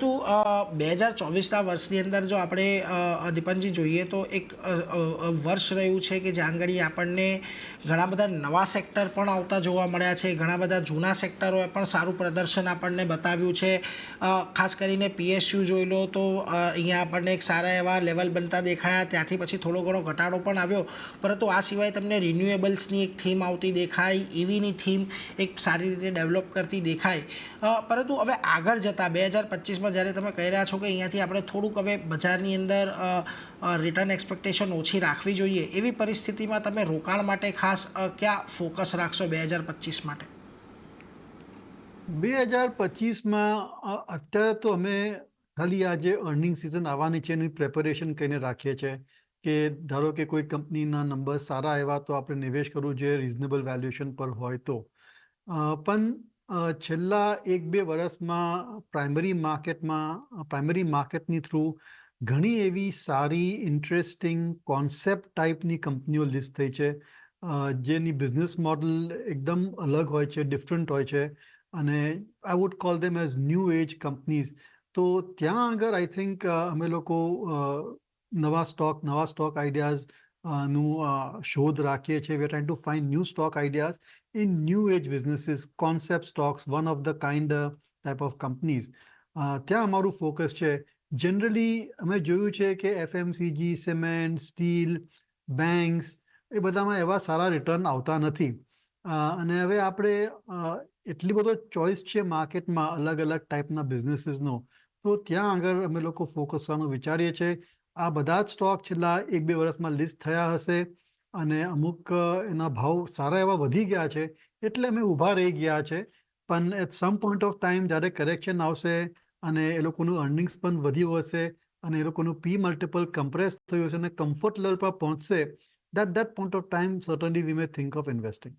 પરંતુ 2024ના વર્ષની અંદર જો આપણે દીપનજી જોઈએ તો એક વર્ષ રહ્યું છે કે જ્યાં આગળ આપણને ઘણા બધા નવા સેક્ટર પણ આવતા જોવા મળ્યા છે, ઘણા બધા જૂના સેક્ટરોએ પણ સારું પ્રદર્શન આપણને બતાવ્યું છે. ખાસ કરીને PSU જોઈ લો તો અહીંયા આપણને એક સારા એવા લેવલ બનતા દેખાયા, ત્યાંથી પછી થોડો ઘણો ઘટાડો પણ આવ્યો. પરંતુ આ સિવાય તમને રિન્યુએબલ્સની એક થીમ આવતી દેખાય, EVની થીમ એક સારી રીતે ડેવલપ કરતી દેખાય. પરંતુ હવે આગળ જતાં 2025માં જ્યારે તમે કહી રહ્યા છો કે અહીંયાથી આપણે થોડુંક હવે બજારની અંદર રિટર્ન એક્સપેક્ટેશન ઓછી રાખવી જોઈએ, એવી પરિસ્થિતિમાં તમે રોકાણ માટે ખાસ ક્યાં ફોકસ રાખશો 2025 માટે? 2025માં અત્યારે તો અમે ખાલી આ જે અર્નિંગ સિઝન આવવાની છે એની પ્રેપરેશન કરીને રાખીએ છીએ કે ધારો કે કોઈ કંપનીના નંબર સારા આવ્યા તો આપણે નિવેશ કરવું જોઈએ રિઝનેબલ વેલ્યુએશન પર હોય તો. પણ છેલ્લા 1-2 વર્ષમાં પ્રાઇમરી માર્કેટની થ્રુ ઘણી એવી સારી ઇન્ટરેસ્ટિંગ કોન્સેપ્ટ ટાઈપની કંપનીઓ લિસ્ટ થઈ છે, જેની બિઝનેસ મોડલ એકદમ અલગ હોય છે, ડિફરન્ટ હોય છે, અને I would call them as new age companies. તો ત્યાં આગળ આઈ થિંક અમે લોકો નવા સ્ટોક આઈડિયાઝ નું શોધ રાખીએ છીએ. We are trying to find new stock ideas in new age businesses, concept stocks, one of the kind type of companies. ત્યાં અમારું ફોકસ છે. જનરલી અમે જોયું છે કે FMCG, સિમેન્ટ, સ્ટીલ, બેંક્સ એ બધામાં એવા સારા રિટર્ન આવતા નથી. અને હવે આપણે એટલી બધો ચોઇસ છે માર્કેટમાં અલગ અલગ ટાઈપના બિઝનેસીસનો, તો ત્યાં આગળ અમે લોકો ફોકસ કરવાનું વિચારીએ છીએ. આ બધા જ સ્ટોક છેલ્લા 1-2 વર્ષમાં લિસ્ટ થયા હશે અને અમુક એના ભાવ સારા એવા વધી ગયા છે એટલે અમે ઊભા રહી ગયા છે. પણ at some point of time જ્યારે કરેક્શન આવશે અને એ લોકોનું અર્નિંગ્સ પણ વધ્યું હશે અને એ લોકોનું P મલ્ટિપલ કમ્પ્રેસ થયું હશે અને કમ્ફર્ટ લેવલ પર પહોંચશે, that point of time certainly we may think of investing.